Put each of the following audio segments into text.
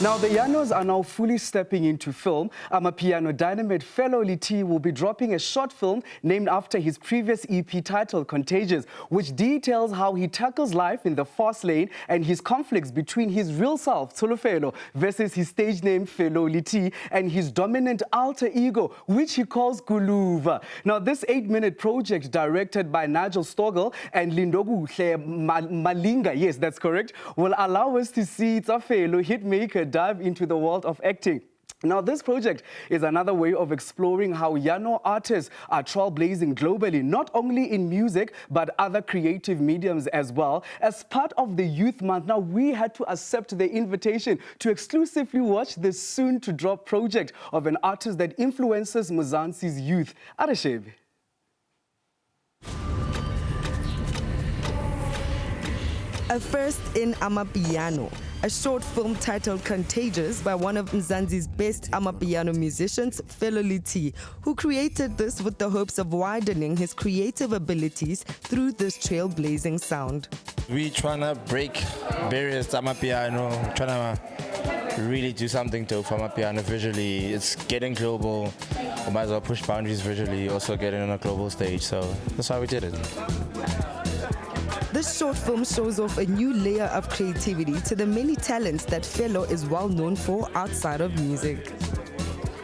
Now, the Yanos are now fully stepping into film. Amapiano dynamite fellow Liti will be dropping a short film named after his previous EP titled Contagious, which details how he tackles life in the fast lane and his conflicts between his real self, Tsolofelo, versus his stage name, Fellow Liti, and his dominant alter ego, which he calls Guluva. Now, this 8-minute project, directed by Nigel Stogel and Lindogu Malinga, yes, that's correct, will allow us to see Tsafelo, hitmaker, dive into the world of acting. Now, this project is another way of exploring how Yano artists are trailblazing globally, not only in music, but other creative mediums as well. As part of the Youth Month, now we had to accept the invitation to exclusively watch this soon-to-drop project of an artist that influences Mzansi's youth. Arashebe. A first in Amapiano, a short film titled Contagious by one of Mzansi's best Amapiano musicians, Fellow Liti, who created this with the hopes of widening his creative abilities through this trailblazing sound. We trying to break barriers to Amapiano, trying to really do something to Amapiano visually. It's getting global. We might as well push boundaries visually, also getting on a global stage. So that's why we did it. This short film shows off a new layer of creativity to the many talents that Fellow is well known for outside of music.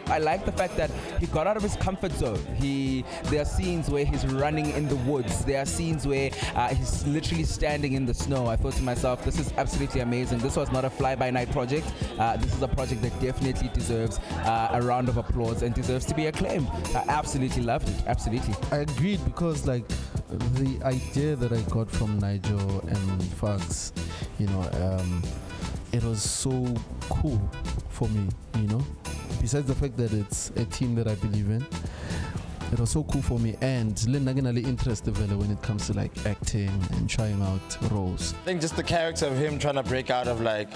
I like the fact that he got out of his comfort zone. There are scenes where he's running in the woods. There are scenes where he's literally standing in the snow. I thought to myself, this is absolutely amazing. This was not a fly-by-night project. This is a project that definitely deserves a round of applause and deserves to be acclaimed. I absolutely loved it, absolutely. I agreed because like the idea that I got from Nigel and Fax, it was so cool for me, Besides the fact that it's a team that I believe in, it was so cool for me. And Linnaginali interested when it comes to like acting and trying out roles. I think just the character of him trying to break out of like,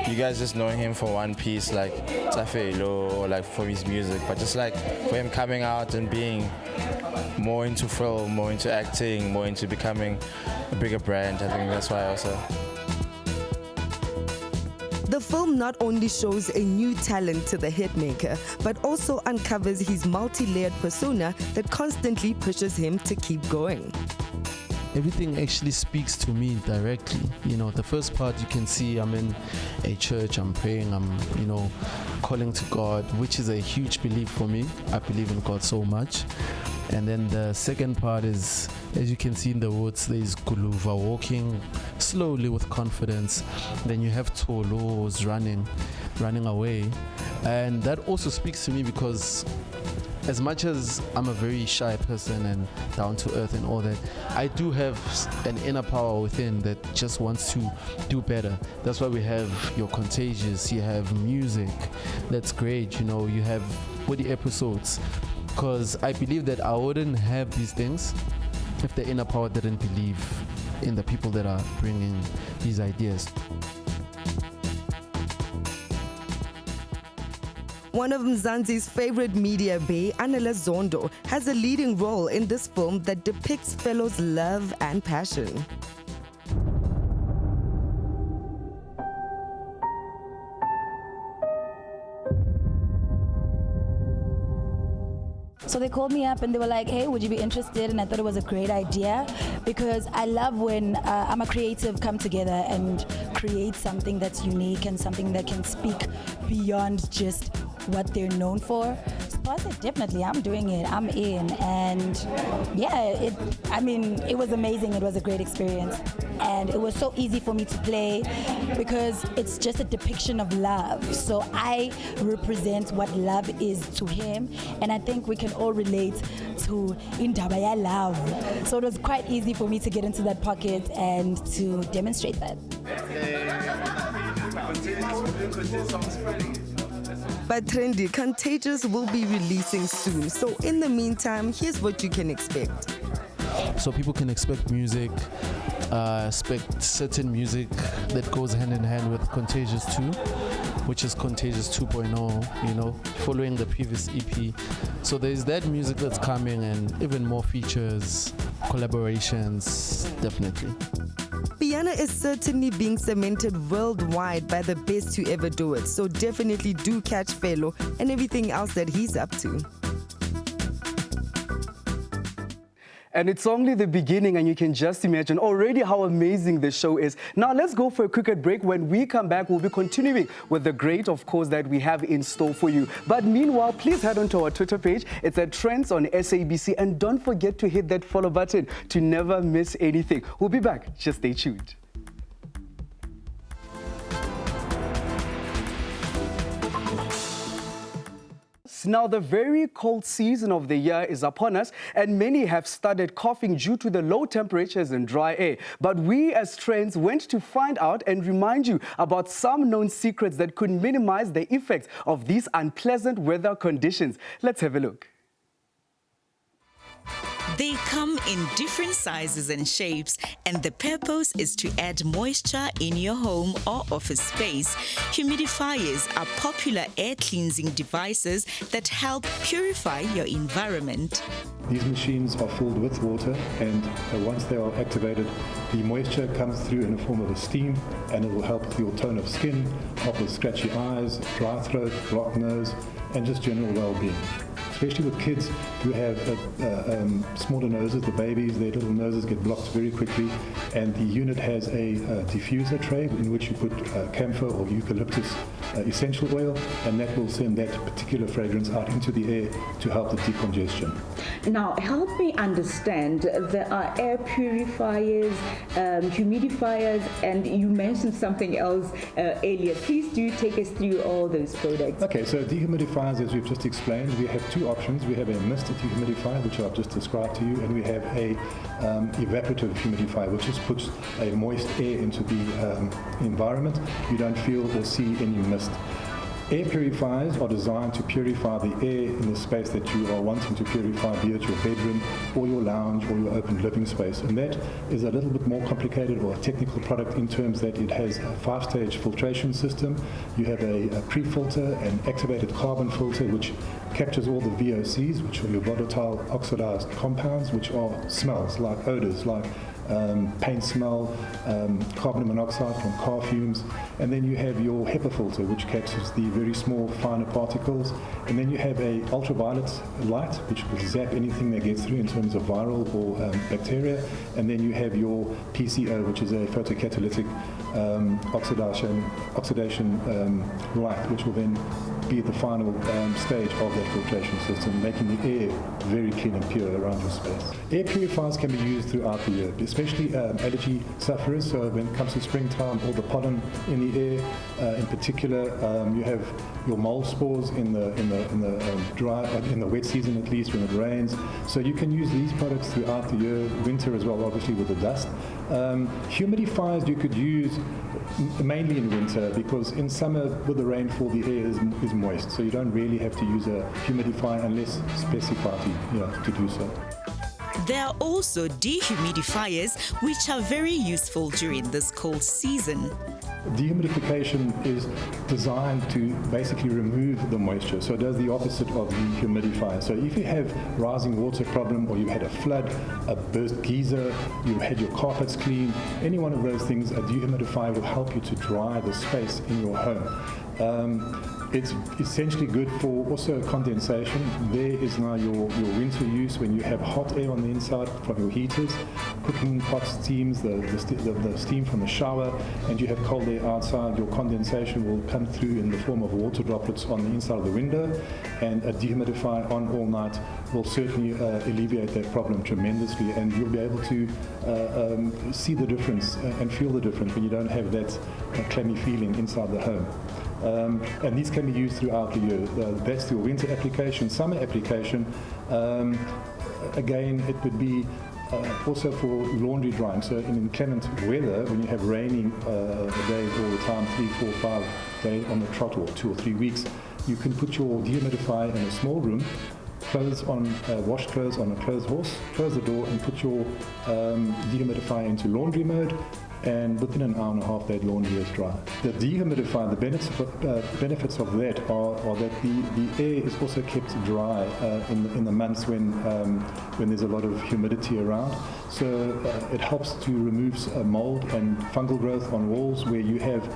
you guys just know him for one piece, like Tsafelo, or like for his music, but just like for him coming out and being more into film, more into acting, more into becoming a bigger brand. I think that's why also. The film not only shows a new talent to the hitmaker, but also uncovers his multi-layered persona that constantly pushes him to keep going. Everything actually speaks to me directly. The first part you can see I'm in a church, I'm praying, I'm, calling to God, which is a huge belief for me. I believe in God so much. And then the second part is, as you can see in the woods, there's Guluva walking slowly with confidence. Then you have Tolos running away. And that also speaks to me because as much as I'm a very shy person and down to earth and all that, I do have an inner power within that just wants to do better. That's why we have your Contagious, you have music, that's great, you have body episodes. Because I believe that I wouldn't have these things if the inner power didn't believe in the people that are bringing these ideas. One of Mzansi's favorite media bay, Anela Zondo, has a leading role in this film that depicts Fellow's love and passion. So they called me up and they were like, hey, would you be interested? And I thought it was a great idea because I love when I'm a creative come together and create something that's unique and something that can speak beyond just what they're known for. So I said, definitely, I'm doing it, I'm in. And yeah, it was amazing. It was a great experience. And it was so easy for me to play because it's just a depiction of love. So I represent what love is to him. And I think we can all relate to Indabaya love. So it was quite easy for me to get into that pocket and to demonstrate that. But Trendy, Contagious will be releasing soon. So in the meantime, here's what you can expect. So people can expect music expect certain music that goes hand in hand with Contagious 2, which is Contagious 2.0, you know, following the previous EP. So there's that music that's coming and even more features, collaborations, definitely. Piano is certainly being cemented worldwide by the best who ever do it. So definitely do catch Fellow and everything else that he's up to. And it's only the beginning, and you can just imagine already how amazing the show is. Now, let's go for a cricket break. When we come back, we'll be continuing with the great, of course, that we have in store for you. But meanwhile, please head on to our Twitter page. It's at Trendz on SABC. And don't forget to hit that follow button to never miss anything. We'll be back. Just stay tuned. Now, the very cold season of the year is upon us, and many have started coughing due to the low temperatures and dry air. But we as Trendz went to find out and remind you about some known secrets that could minimize the effects of these unpleasant weather conditions. Let's have a look. They come in different sizes and shapes, and the purpose is to add moisture in your home or office space. Humidifiers are popular air cleansing devices that help purify your environment. These machines are filled with water, and once they are activated, the moisture comes through in the form of a steam, and it will help with your tone of skin, help with scratchy eyes, dry throat, blocked nose, and just general well-being. Especially with kids who have smaller noses, the babies, their little noses get blocked very quickly, and the unit has a diffuser tray in which you put camphor or eucalyptus essential oil, and that will send that particular fragrance out into the air to help the decongestion. Now, help me understand, there are air purifiers, humidifiers, and you mentioned something else earlier. Please do take us through all those products. Okay, so dehumidifiers, as we've just explained, we have two options. We have a mist dehumidifier, which I've just described to you, and we have a evaporative humidifier, which just puts a moist air into the environment. You don't feel or see any mist. Air purifiers are designed to purify the air in the space that you are wanting to purify, be it your bedroom or your lounge or your open living space. And that is a little bit more complicated or a technical product in terms that it has a 5-stage filtration system. You have a pre-filter, an activated carbon filter, which captures all the VOCs, which are your volatile oxidized compounds, which are smells like odors, like paint smell, carbon monoxide from car fumes, and then you have your HEPA filter, which captures the very small, finer particles, and then you have a ultraviolet light, which will zap anything that gets through in terms of viral or bacteria, and then you have your PCO, which is a photocatalytic oxidation light, which will then be at the final stage of that filtration system, making the air very clean and pure around your space. Air purifiers can be used throughout the year, especially allergy sufferers. So when it comes to springtime, all the pollen in the air, in particular, you have your mold spores in the wet season, at least when it rains. So you can use these products throughout the year, winter as well, obviously with the dust. Humidifiers you could use mainly in winter, because in summer with the rainfall the air is moist, so you don't really have to use a humidifier unless specified to do so. There are also dehumidifiers, which are very useful during this cold season. Dehumidification is designed to basically remove the moisture, so it does the opposite of the humidifier. So if you have rising water problem, or you had a flood, a burst geyser, you had your carpets clean, any one of those things, a dehumidifier will help you to dry the space in your home. It's essentially good for also condensation. There is now your winter use when you have hot air on the inside from your heaters, cooking pots, steams, the steam from the shower, and you have cold air outside. Your condensation will come through in the form of water droplets on the inside of the window, and a dehumidifier on all night will certainly alleviate that problem tremendously, and you'll be able to see the difference and feel the difference when you don't have that clammy feeling inside the home. And these can be used throughout the year. That's your winter application. Summer application, again, it would be also for laundry drying. So in inclement weather, when you have raining days all the time, 3, 4, 5 days on the trot, or 2 or 3 weeks, you can put your dehumidifier in a small room, washed clothes on a clothes horse, close the door and put your dehumidifier into laundry mode, and within an hour and a half that laundry is dry. The dehumidifier, the benefits of that are that the air is also kept dry in the months when there's a lot of humidity around. So it helps to remove mold and fungal growth on walls where you have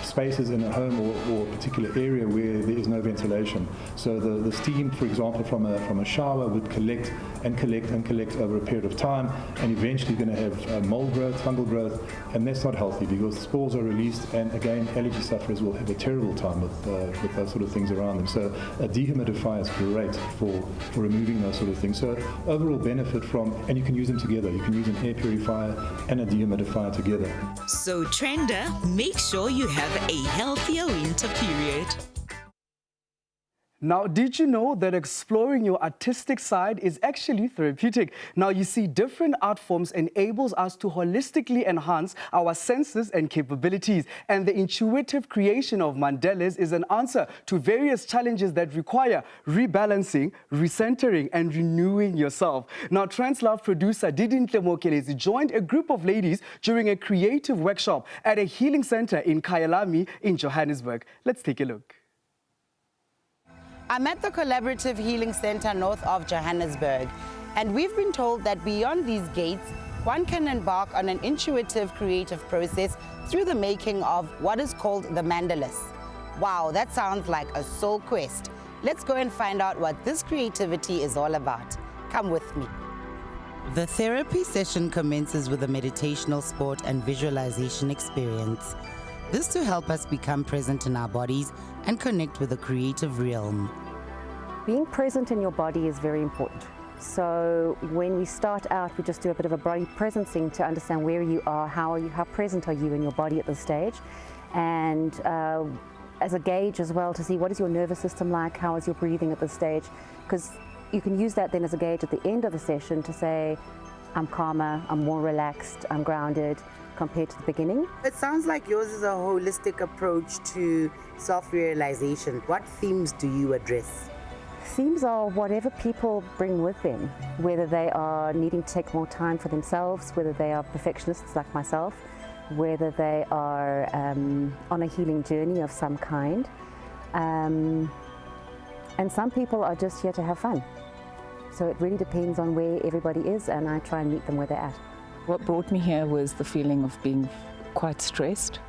spaces in a home or a particular area where there is no ventilation. So the steam, for example, from a shower would collect over a period of time, and eventually you're going to have mold growth, fungal growth, and that's not healthy because spores are released, and again, allergy sufferers will have a terrible time with those sort of things around them. So a dehumidifier is great for removing those sort of things. So overall benefit from, and you can use them together. You can use an air purifier and a dehumidifier together. So Trender, make sure you have a healthier winter period. Now, did you know that exploring your artistic side is actually therapeutic? Now, you see, different art forms enables us to holistically enhance our senses and capabilities. And the intuitive creation of mandalas is an answer to various challenges that require rebalancing, recentering, and renewing yourself. Now, Trendz Love producer Didintle Mokelezi joined a group of ladies during a creative workshop at a healing center in Kyalami in Johannesburg. Let's take a look. I'm at the Collaborative Healing Center north of Johannesburg, and we've been told that beyond these gates, one can embark on an intuitive creative process through the making of what is called the mandalas. Wow, that sounds like a soul quest. Let's go and find out what this creativity is all about. Come with me. The therapy session commences with a meditational sport and visualization experience. This to help us become present in our bodies and connect with the creative realm. Being present in your body is very important. So when we start out, we just do a bit of a body presencing to understand where you are, how present are you in your body at this stage, and as a gauge as well to see what is your nervous system like, how is your breathing at this stage, because you can use that then as a gauge at the end of the session to say, I'm calmer, I'm more relaxed, I'm grounded, compared to the beginning. It sounds like yours is a holistic approach to self-realization. What themes do you address? Themes are whatever people bring with them, whether they are needing to take more time for themselves, whether they are perfectionists like myself, whether they are on a healing journey of some kind. And some people are just here to have fun. So it really depends on where everybody is, and I try and meet them where they're at. What brought me here was the feeling of being quite stressed,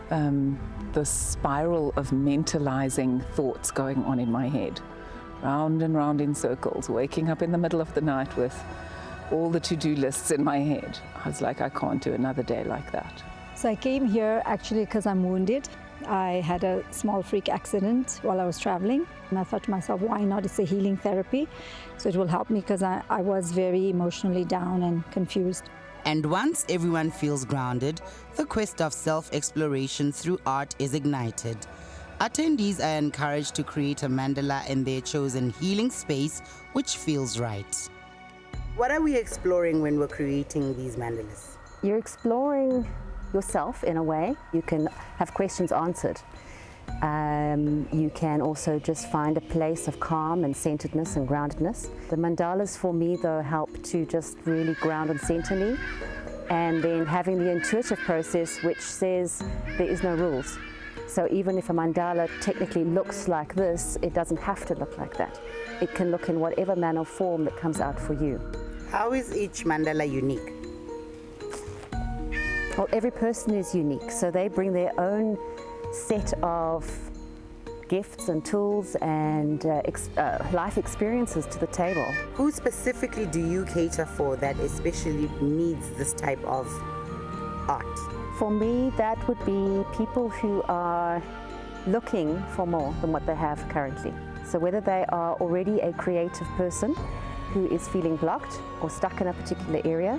the spiral of mentalizing thoughts going on in my head, round and round in circles, waking up in the middle of the night with all the to-do lists in my head. I was like, I can't do another day like that. So I came here actually because I'm wounded. I had a small freak accident while I was traveling, and I thought to myself, why not? It's a healing therapy, so it will help me because I was very emotionally down and confused. And once everyone feels grounded, the quest of self-exploration through art is ignited. Attendees are encouraged to create a mandala in their chosen healing space, which feels right. What are we exploring when we're creating these mandalas? You're exploring yourself in a way. You can have questions answered. You can also just find a place of calm and centeredness and groundedness. The mandalas for me though help to just really ground and center me, and then having the intuitive process which says there is no rules. So even if a mandala technically looks like this, it doesn't have to look like that. It can look in whatever manner or form that comes out for you. How is each mandala unique? Well, every person is unique, so they bring their own set of gifts and tools and life experiences to the table. Who specifically do you cater for that especially needs this type of art? For me, that would be people who are looking for more than what they have currently. So whether they are already a creative person who is feeling blocked or stuck in a particular area,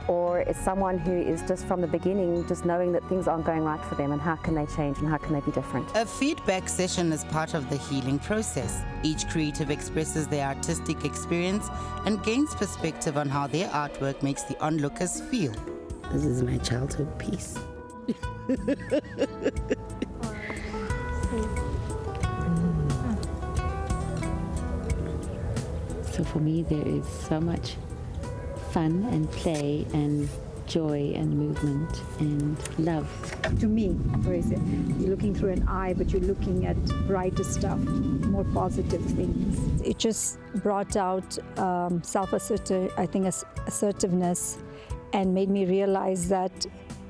or it's someone who is just from the beginning just knowing that things aren't going right for them and how can they change and how can they be different. A feedback session is part of the healing process. Each creative expresses their artistic experience and gains perspective on how their artwork makes the onlookers feel. This is my childhood piece. for me there is so much fun and play and joy and movement and love. To me, where is it? You're looking through an eye, but you're looking at brighter stuff, more positive things. It just brought out assertiveness, and made me realize that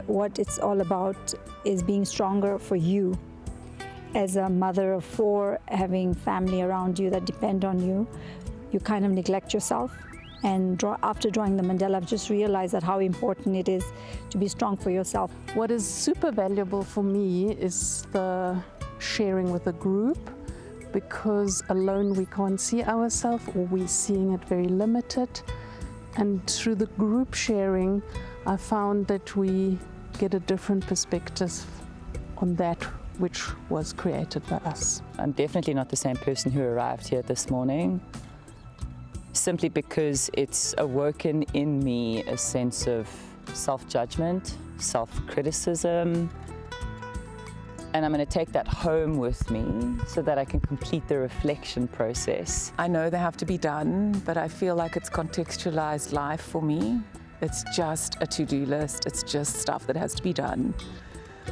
what it's all about is being stronger for you. As a mother of 4, having family around you that depend on you, you kind of neglect yourself. And after drawing the mandala, I've just realized that how important it is to be strong for yourself. What is super valuable for me is the sharing with a group, because alone we can't see ourselves, or we're seeing it very limited. And through the group sharing, I found that we get a different perspective on that which was created by us. I'm definitely not the same person who arrived here this morning, simply because it's awoken in me a sense of self-judgment, self-criticism, and I'm going to take that home with me so that I can complete the reflection process. I know they have to be done, but I feel like it's contextualized life for me. It's just a to-do list. It's just stuff that has to be done.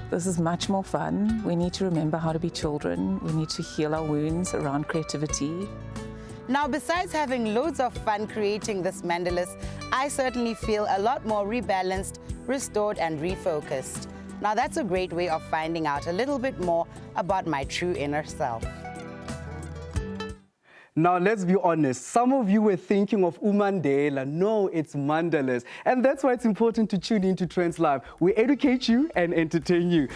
This is much more fun. We need to remember how to be children. We need to heal our wounds around creativity. Now, besides having loads of fun creating this mandalas, I certainly feel a lot more rebalanced, restored and refocused. Now, that's a great way of finding out a little bit more about my true inner self. Now, let's be honest. Some of you were thinking of umandela. No, it's mandalas. And that's why it's important to tune into Trendz Live. We educate you and entertain you.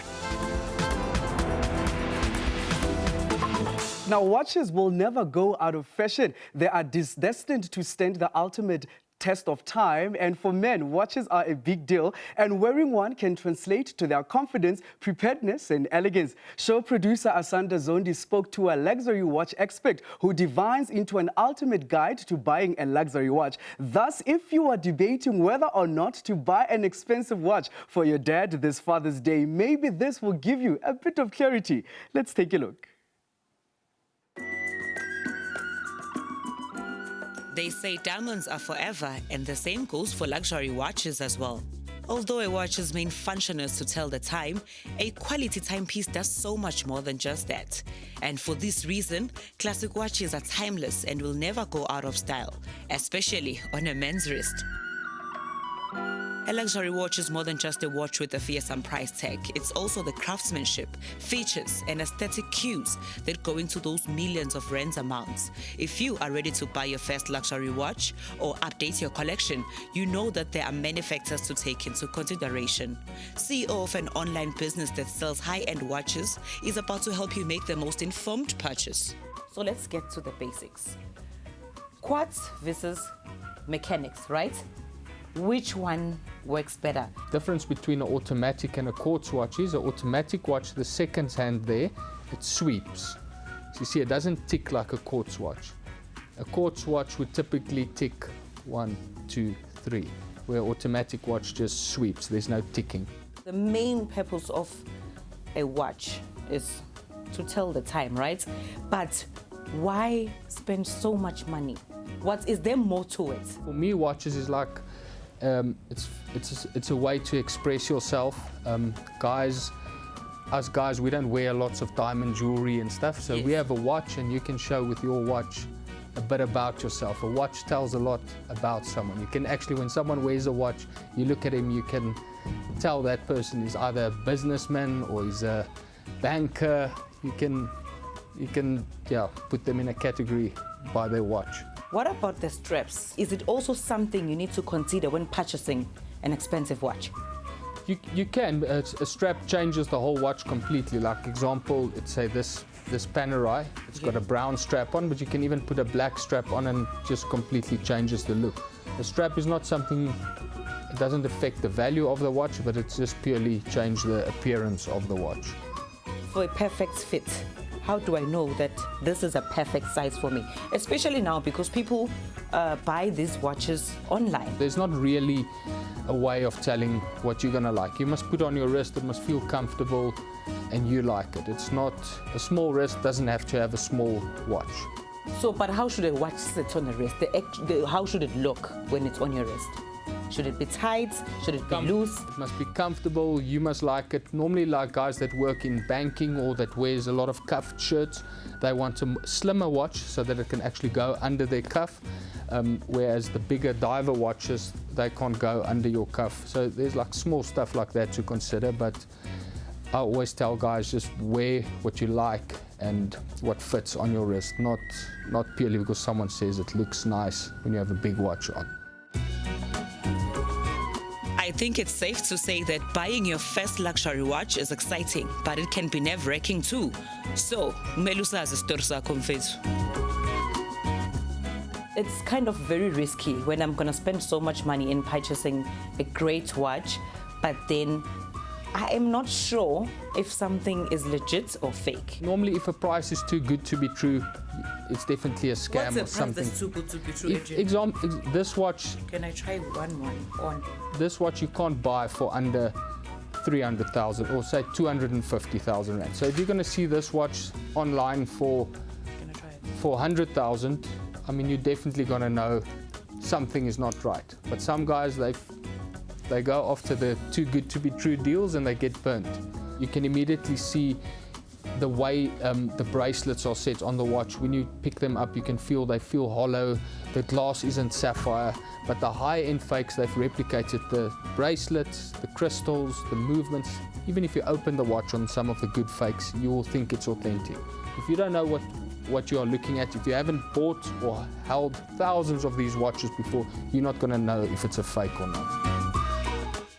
Now, watches will never go out of fashion. They are destined to stand the ultimate test of time, and for men, watches are a big deal, and wearing one can translate to their confidence, preparedness, and elegance. Show producer Asanda Zondi spoke to a luxury watch expert who divines into an ultimate guide to buying a luxury watch. Thus, if you are debating whether or not to buy an expensive watch for your dad this Father's Day, maybe this will give you a bit of clarity. Let's take a look. They say diamonds are forever, and the same goes for luxury watches as well. Although a watch's main function is to tell the time, a quality timepiece does so much more than just that. And for this reason, classic watches are timeless and will never go out of style, especially on a man's wrist. A luxury watch is more than just a watch with a fearsome price tag. It's also the craftsmanship, features, and aesthetic cues that go into those millions of rands amounts. If you are ready to buy your first luxury watch or update your collection, you know that there are many factors to take into consideration. CEO of an online business that sells high-end watches is about to help you make the most informed purchase. So let's get to the basics. Quartz versus mechanics, right? Which one works better? Difference between an automatic and a quartz watch is an automatic watch, the second hand there, it sweeps. So you see, it doesn't tick like a quartz watch. A quartz watch would typically tick 1, 2, 3, where an automatic watch just sweeps, there's no ticking. The main purpose of a watch is to tell the time, right? But why spend so much money? What is there more to it? For me, watches is like it's a way to express yourself. Us guys, we don't wear lots of diamond jewelry and stuff, so we have a watch, and you can show with your watch a bit about yourself. A watch tells a lot about someone. You can actually, when someone wears a watch, you look at him, you can tell that person is either a businessman or he's a banker. You can put them in a category by their watch. What about the straps? Is it also something you need to consider when purchasing an expensive watch? You can. A strap changes the whole watch completely. Like example, let's say this Panerai, it's got a brown strap on, but you can even put a black strap on and just completely changes the look. The strap is not something, it doesn't affect the value of the watch, but it's just purely change the appearance of the watch. For a perfect fit, how do I know that this is a perfect size for me? Especially now, because people buy these watches online. There's not really a way of telling what you're gonna like. You must put on your wrist, it must feel comfortable, and you like it. It's not, a small wrist doesn't have to have a small watch. So, but how should a watch sit on a wrist? How should it look when it's on your wrist? Should it be tight? Should it be loose? It must be comfortable. You must like it. Normally, like guys that work in banking or that wears a lot of cuffed shirts, they want a slimmer watch so that it can actually go under their cuff. Whereas the bigger diver watches, they can't go under your cuff. So there's like small stuff like that to consider. But I always tell guys, just wear what you like and what fits on your wrist, not purely because someone says it looks nice when you have a big watch on. I think it's safe to say that buying your first luxury watch is exciting, but it can be nerve-wracking too. So, Melusa's story sakho mfethu. It's kind of very risky when I'm gonna spend so much money in purchasing a great watch, but then I am not sure if something is legit or fake. Normally, if a price is too good to be true, it's definitely a scam or something. What's a price that's too good to be true? This watch. Can I try one on? This watch you can't buy for under 300,000 or say 250,000 rand. So if you're going to see this watch online for 100,000, I mean, you're definitely going to know something is not right. But some guys, they go after the too good to be true deals and they get burnt. You can immediately see the way the bracelets are set on the watch. When you pick them up, you can feel they feel hollow. The glass isn't sapphire, but the high-end fakes, they've replicated the bracelets, the crystals, the movements. Even if you open the watch on some of the good fakes, you will think it's authentic. If you don't know what you are looking at, if you haven't bought or held thousands of these watches before, you're not going to know if it's a fake or not.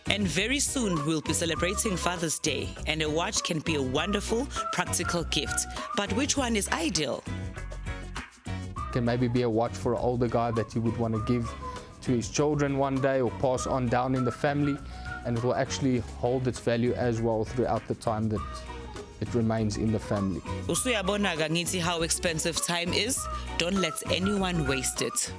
And very soon we'll be celebrating Father's Day, and a watch can be a wonderful, practical gift. But which one is ideal? It can maybe be a watch for an older guy that you would want to give to his children one day or pass on down in the family, and it will actually hold its value as well throughout the time that it remains in the family. Usuyabona ngithi how expensive time is? Don't let anyone waste it.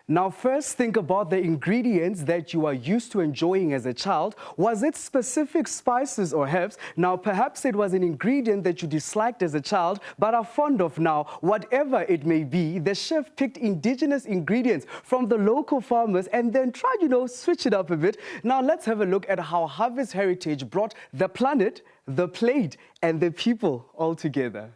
Now, first think about the ingredients that you are used to enjoying as a child. Was it specific spices or herbs? Now, perhaps it was an ingredient that you disliked as a child, but are fond of now. Whatever it may be, the chef picked indigenous ingredients from the local farmers and then tried, switch it up a bit. Now, let's have a look at how Harvest Heritage brought the planet, the plate, and the people all together.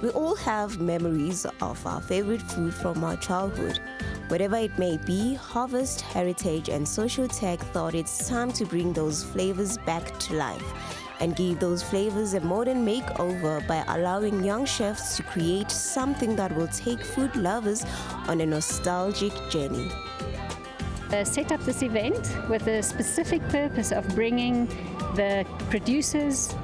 We all have memories of our favorite food from our childhood. Whatever it may be, Harvest, Heritage and Social Tech thought it's time to bring those flavors back to life and give those flavors a modern makeover by allowing young chefs to create something that will take food lovers on a nostalgic journey. Set up this event with the specific purpose of bringing the producers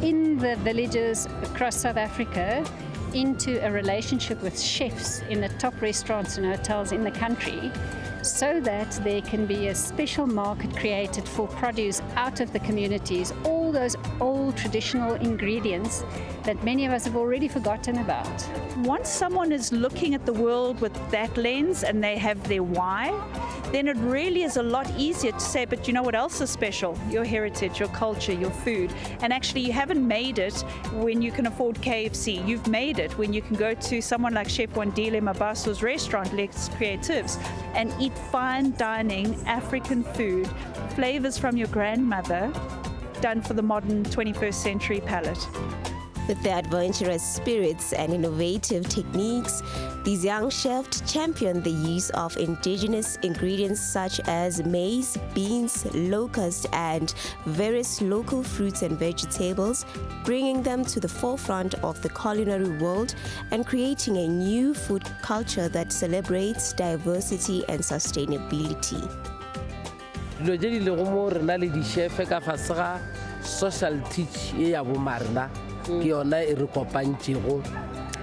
in the villages across South Africa into a relationship with chefs in the top restaurants and hotels in the country, so that there can be a special market created for produce out of the communities, all those old traditional ingredients that many of us have already forgotten about. Once someone is looking at the world with that lens and they have their why, then it really is a lot easier to say, but you know what else is special? Your heritage, your culture, your food. And actually you haven't made it when you can afford KFC. You've made it when you can go to someone like Chef Wandile Mabaso's restaurant, Lex Creatives, and eat fine dining African food, flavors from your grandmother, done for the modern 21st century palate. With their adventurous spirits and innovative techniques, these young chefs champion the use of indigenous ingredients such as maize, beans, locust, and various local fruits and vegetables, bringing them to the forefront of the culinary world and creating a new food culture that celebrates diversity and sustainability. Social teach ya bo marna ke yona e re kopantšego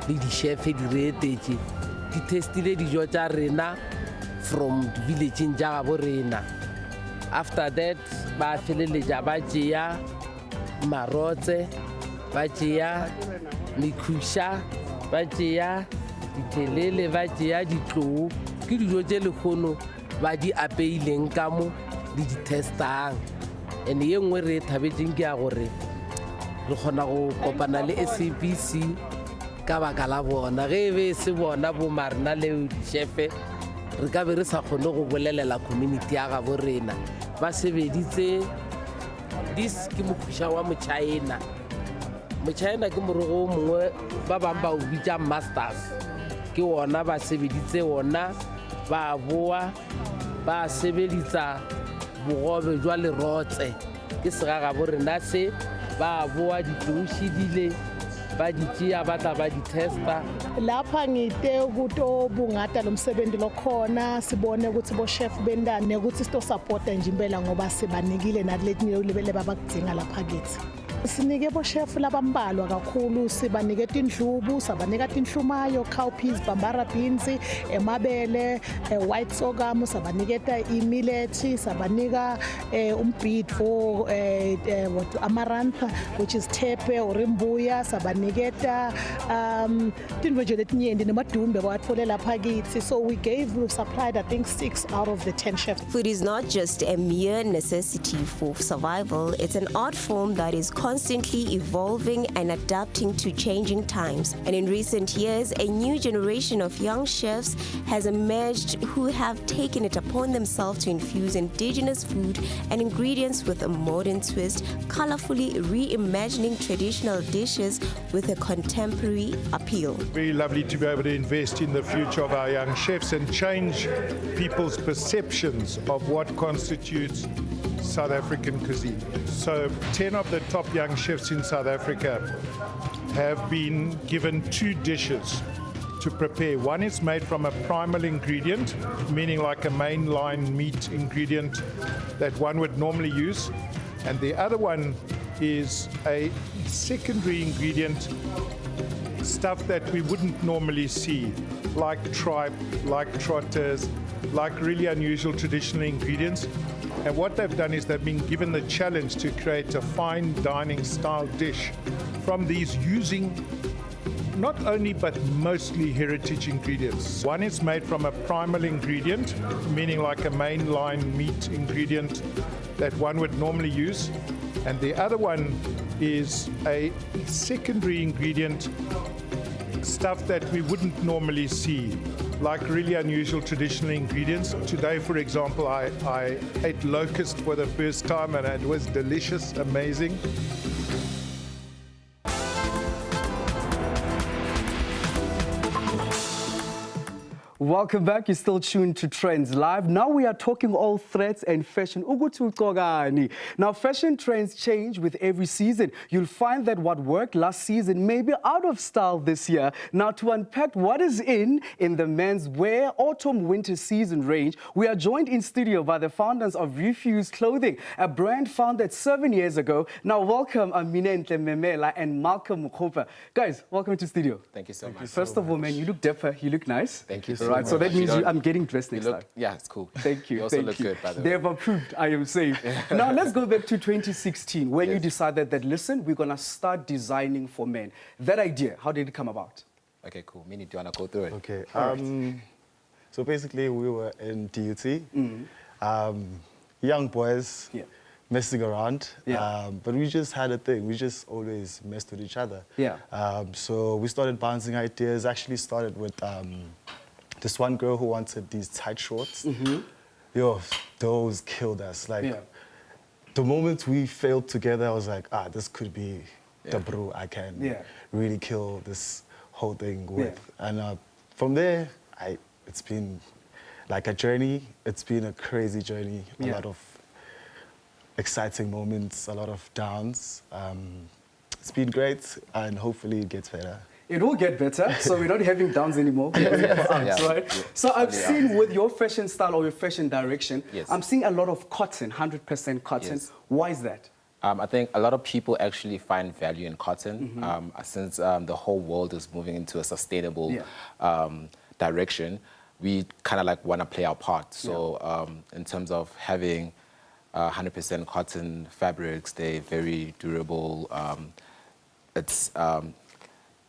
le di chef di reetetse di testile dijo tša rena from villageng tša bo rena. After that ba feleletša ba tšea marotse, ba tšea mekhusha, ba tšea ditelele, ba tšea ditlou, ke dijo tše lekgono ba di apeileng ka mo le di testang. And ye nngwe re thabetseng ke ya gore re kgona go kopana le SABC ka baka la bona ge e be se bona bo marena le shefe re ka be re sa kgone go bolelela community ya gabo rena ba sebeditse this ke mokhuša wa mochina ke morogo o mongwe ba bang ba o bitša masters ke ona ba sebeditse ona ba boa ba sebeditsa bogobe jwa lerotse ke segaga bo rena se ba boa ditouši dile ba di tšea ba tla ba di testa lapha ngite ukuthi obungada lo msebenzi lokhona sibone ukuthi bo chef bendane ukuthi sito supporta nje impela ngoba sibanikile naletinye ulebele babakudinga lapha kithi sinike bo chef labambalwa kakhulu sibanike tindlubu sabanika tinhlumayo cowpeas bambara beans emabele white sorghum sabaniketa imillet sabanika umbhidvo amaranth which is tepe or imbuya sabaniketa tindvo nje letinyenti nemadumbe bawatfole lapha kithi so we supplied I think 6 out of the 10 chefs. Food is not just a mere necessity for survival, it's an art form that is constantly evolving and adapting to changing times. And in recent years, a new generation of young chefs has emerged who have taken it upon themselves to infuse indigenous food and ingredients with a modern twist, colorfully reimagining traditional dishes with a contemporary appeal. Very lovely to be able to invest in the future of our young chefs and change people's perceptions of what constitutes South African cuisine. So 10 of the top young chefs in South Africa have been given 2 dishes to prepare. One is made from a primal ingredient, meaning like a mainline meat ingredient that one would normally use. And the other one is a secondary ingredient, stuff that we wouldn't normally see, like tripe, like trotters, like really unusual traditional ingredients. And what they've done is they've been given the challenge to create a fine dining style dish from these using not only but mostly heritage ingredients. One is made from a primal ingredient, meaning like a mainline meat ingredient that one would normally use. And the other one is a secondary ingredient, stuff that we wouldn't normally see, like really unusual traditional ingredients. Today, for example, I ate locust for the first time and it was delicious, amazing. Welcome back. You're still tuned to Trends Live. Now we are talking all threads and fashion. Now, fashion trends change with every season. You'll find that what worked last season may be out of style this year. Now, to unpack what is in the men's wear autumn-winter season range, we are joined in studio by the founders of Refuse Clothing, a brand founded 7 years ago. Now, welcome Aminenhle Memela and Malcolm Mukhopa. Guys, welcome to studio. Thank you so much. First of all, man, you look dapper. You look nice. Thank you so much. Right, so that means I'm getting dressed next time. Yeah, it's cool. Thank you. You also thank look you. good, by the way. They have approved. I am safe. Now, let's go back to 2016 when you decided that, listen, we're going to start designing for men. That idea, how did it come about? Okay, cool. Mini, do you want to go through it? Okay. So basically, we were in DUT, young boys messing around, but we just had a thing. We just always messed with each other. So we started bouncing ideas. Actually started with this one girl who wanted these tight shorts. Yo, those killed us. Like, the moment we failed together, I was like, this could be the brew I can really kill this whole thing with. And from there, it's been like a journey. It's been a crazy journey. A lot of exciting moments, a lot of downs. It's been great, and hopefully it gets better. It will get better, so we're not having downs anymore. Right? So I've seen with your fashion style or your fashion direction, I'm seeing a lot of cotton, 100% cotton. Why is that? I think a lot of people actually find value in cotton since the whole world is moving into a sustainable direction. We kind of like want to play our part. So in terms of having 100% cotton fabrics, they're very durable.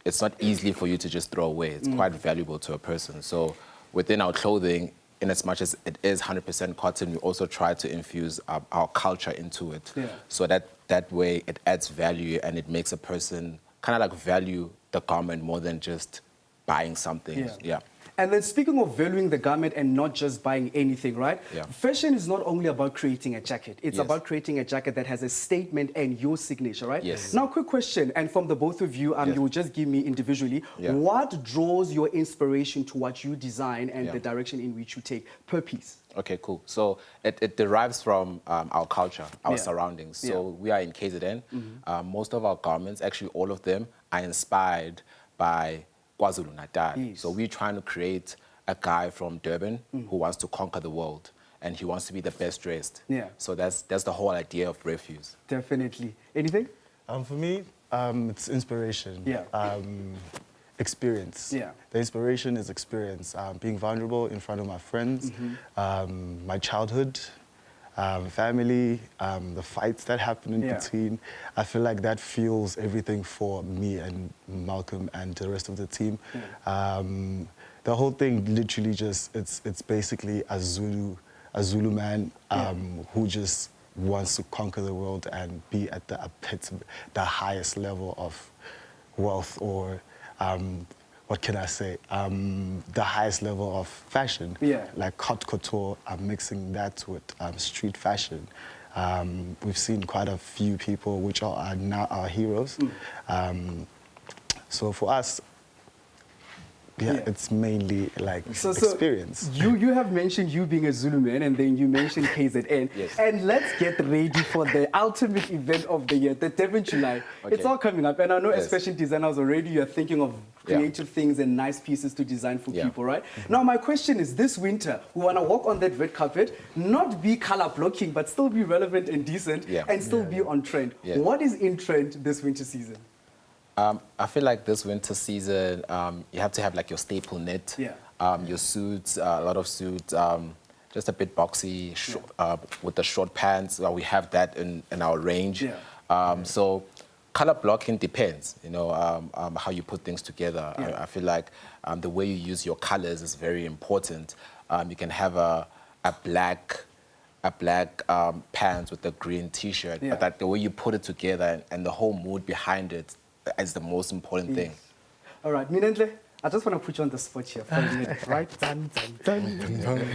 It's not easily for you to just throw away. It's quite valuable to a person. So within our clothing, in as much as it is 100% cotton, we also try to infuse our culture into it. Yeah. So that way it adds value and it makes a person kind of like value the garment more than just buying something. Yeah. And then speaking of valuing the garment and not just buying anything, right? Yeah. Fashion is not only about creating a jacket. It's Yes. about creating a jacket that has a statement and your signature, right? Yes. Now, quick question, and from the both of you, Yes. you will just give me individually, Yeah. what draws your inspiration to what you design and Yeah. the direction in which you take per piece? Okay, cool. So it derives from our culture, our Yeah. surroundings. So Yeah. we are in KZN. Most of our garments, actually all of them, are inspired by KwaZulu-Natal. Yes. So we're trying to create a guy from Durban who wants to conquer the world, and he wants to be the best dressed. Yeah. So that's the whole idea of Refuse. Definitely. Anything? For me, it's inspiration. Yeah. Experience. Yeah. The inspiration is experience. Being vulnerable in front of my friends, my childhood, family, the fights that happen in Yeah. between. I feel like that fuels everything for me and Malcolm and the rest of the team. The whole thing literally just, it's basically a Zulu man who just wants to conquer the world and be at the highest level of wealth or what can I say? The highest level of fashion, like haute couture. I'm mixing that with street fashion. We've seen quite a few people which are now our heroes. So for us, it's mainly like experience. You have mentioned you being a Zulu man, and then you mentioned KZN. Yes. And let's get ready for the ultimate event of the year, the 7th July. Okay. It's all coming up, and I know as Yes. fashion designers already, you're thinking of creative things and nice pieces to design for people, right? Now, my question is, this winter, we want to walk on that red carpet, not be color blocking, but still be relevant and decent, and still be on trend. Yeah. What is in trend this winter season? I feel like this winter season, you have to have like your staple knit, your suits, a lot of suits, just a bit boxy, with the short pants. We have that in our range. So color blocking depends, you know, how you put things together. I feel like the way you use your colors is very important. You can have a black pants with a green T-shirt, but like the way you put it together and the whole mood behind it is the most important thing. All right, Minentle, I just want to put you on the spot here for a minute, right? Dun, dun, dun.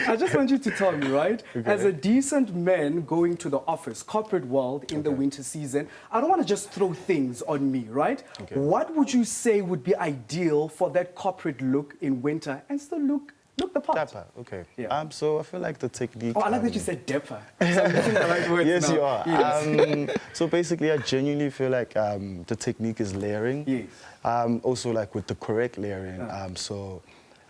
I just want you to tell me, right? As a decent man going to the office, corporate world in the winter season, I don't want to just throw things on me, right? What would you say would be ideal for that corporate look in winter and still look the part? Dapper, okay. So I feel like the technique... Oh, I like that you said dapper. So I'm using the right words yes, now. you are. Yes. So basically, I genuinely feel like the technique is layering. Yes. Also, like with the correct layering.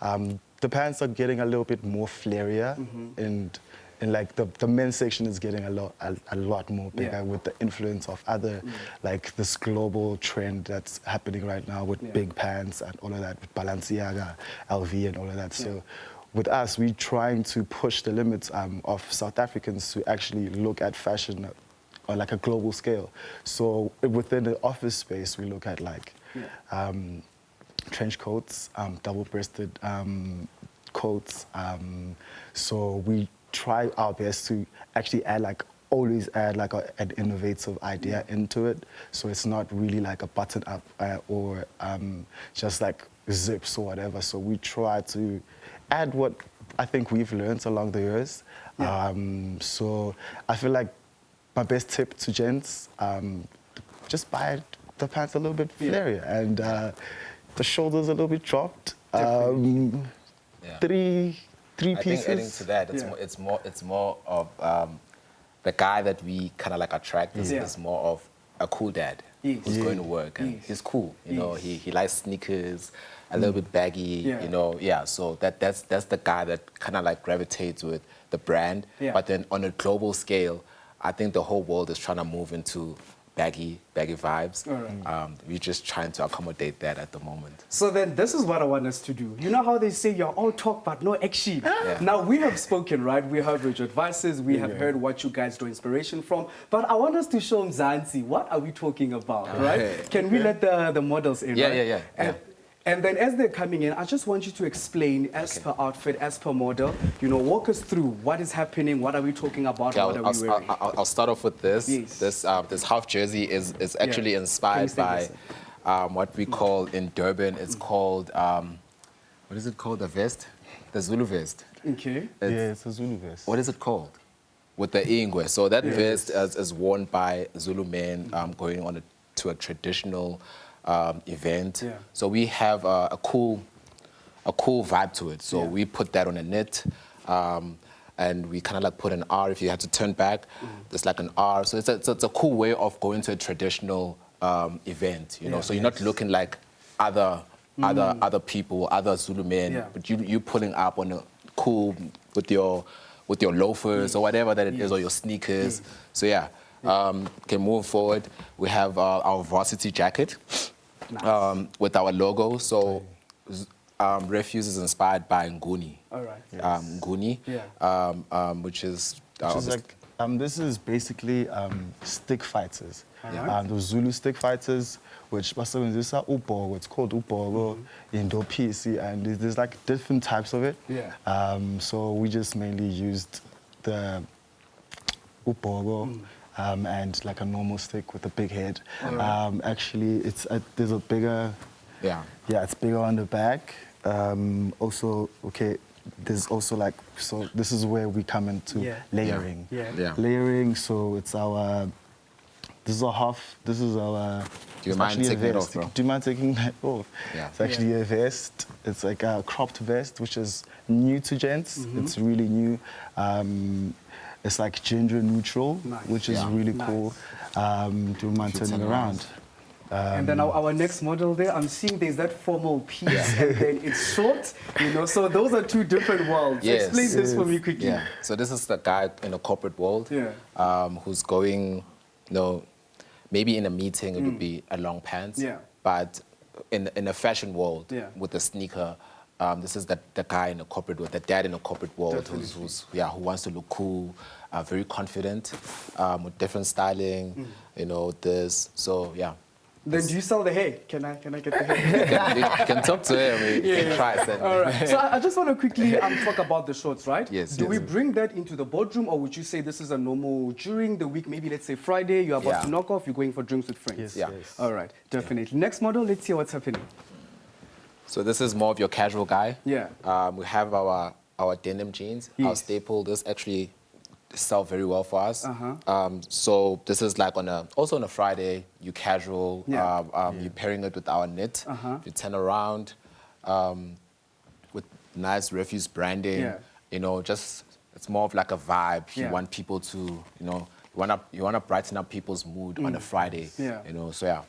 The pants are getting a little bit more flairier, and like the men's section is getting a lot more bigger with the influence of other, like this global trend that's happening right now with big pants and all of that, with Balenciaga, LV and all of that. So with us, we're trying to push the limits of South Africans to actually look at fashion on like a global scale. So within the office space, we look at like trench coats, double-breasted coats. So we try our best to actually always add like an innovative idea into it. So it's not really like a button up or just like zips or whatever. So we try to add what I think we've learned along the years. So I feel like my best tip to gents, just buy the pants a little bit flairier and the shoulders a little bit dropped. Three I pieces. think adding to that, it's more of the guy that we kind of like attract is more of a cool dad who's going to work and he's cool. You know, he likes sneakers, a little bit baggy. You know, so that's the guy that kind of like gravitates with the brand. But then on a global scale, I think the whole world is trying to move into baggy vibes. We're just trying to accommodate that at the moment. So then this is what I want us to do. You know how they say you're all talk but no action? Now we have spoken, right? We have heard your advices, we have heard what you guys draw inspiration from, but I want us to show Mzansi, what are we talking about, right? Can we let the models in, right? Yeah. And then as they're coming in, I just want you to explain as per outfit, as per model, you know, walk us through what is happening, what are we talking about, what are we wearing? I'll start off with this. Yes. This half jersey is actually inspired by what we call in Durban, it's called, what is it called, the vest? The Zulu vest. Okay. It's a Zulu vest. What is it called? With the ingwe. So that vest is worn by Zulu men going on to a traditional event. Yeah. So we have a cool vibe to it. So we put that on a knit, and we kind of like put an R. If you had to turn back, there's like an R. So it's a cool way of going to a traditional event. You know, so you're not looking like other people, other Zulu men, but you pulling up on a cool with your loafers or whatever that it is, or your sneakers. So yeah. Okay, move forward. We have our varsity jacket with our logo. So Refuse is inspired by Nguni. All right. Nguni, which is like this is basically stick fighters. Right. Those Zulu stick fighters, which basebenzisa ubhogo. It's called ubhogo in PC, and there's like different types of it. Yeah. So we just mainly used the ubhogo. And like a normal stick with a big head. Right. Actually, there's a bigger. Yeah, it's bigger on the back. Also, there's also like, so this is where we come into layering. Layering. So it's our. This is our. Do you mind taking it off, bro? Do you mind taking that off? Yeah. It's actually a vest. It's like a cropped vest, which is new to gents. It's really new. It's like gender neutral, which is really cool. Do you mind turning around? And then our next model there, I'm seeing there's that formal piece and then it's short, you know, so those are two different worlds. Yes. Explain this for me quickly. Yeah. So this is the guy in a corporate world who's going, you know, maybe in a meeting it would be a long pants, but in a fashion world with a sneaker, this is the guy in the corporate world, the dad in the corporate world who wants to look cool, very confident, with different styling, you know, this. So yeah. Then do you sell the hair? Can I get the hair? You can talk to him. You can try it. All right. So I just want to quickly talk about the shorts, right? Yes. Do we bring that into the boardroom, or would you say this is a normal during the week? Maybe let's say Friday, you're about to knock off, you're going for drinks with friends. Yes. All right. Definitely. Next model. Let's see what's happening. So this is more of your casual guy. Yeah. We have our denim jeans, our staple. This actually sell very well for us. So this is like also on a Friday, you casual. You're pairing it with our knit. You turn around with nice Refuse branding. You know, just it's more of like a vibe. You want people to, you know, you wanna brighten up people's mood on a Friday. You know, so yeah.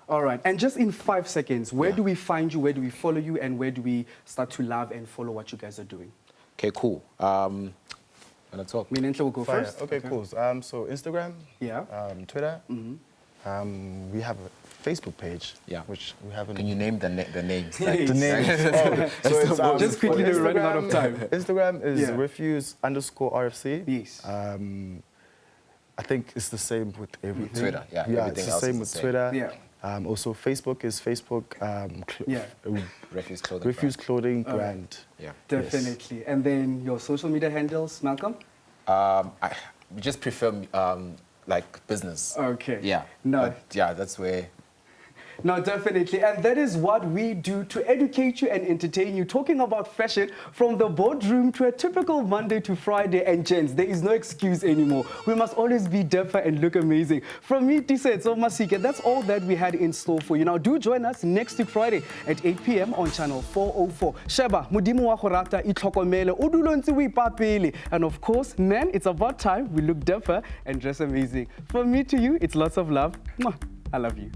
All right, and just in 5 seconds, where do we find you, where do we follow you, and where do we start to love and follow what you guys are doing? Okay, cool. Wanna talk? Me and Enhle will go first. Okay, cool. So Instagram, Twitter, we have a Facebook page, which we haven't. Can you name the names? Like the names. So it's, just quickly, we're running out of time. Instagram is refuse_RFC. Yes. I think it's the same with everything. Twitter, it's the same with Twitter. Also, Facebook is Refuse Clothing Brand. Definitely. And then your social media handles, Malcolm? We just prefer like business. Okay. Yeah. No. But yeah, that's where. No, definitely. And that is what we do to educate you and entertain you, talking about fashion from the boardroom to a typical Monday to Friday. And gents, there is no excuse anymore. We must always be dapper and look amazing. From me, Tisa, it's Masike. That's all that we had in store for you. Now, do join us next week Friday at 8 p.m. on channel 404. Sheba, mudimu wa khorata itlokomele, udulonzi wipapili. And of course, man, it's about time we look dapper and dress amazing. From me to you, it's lots of love. Mwah. I love you.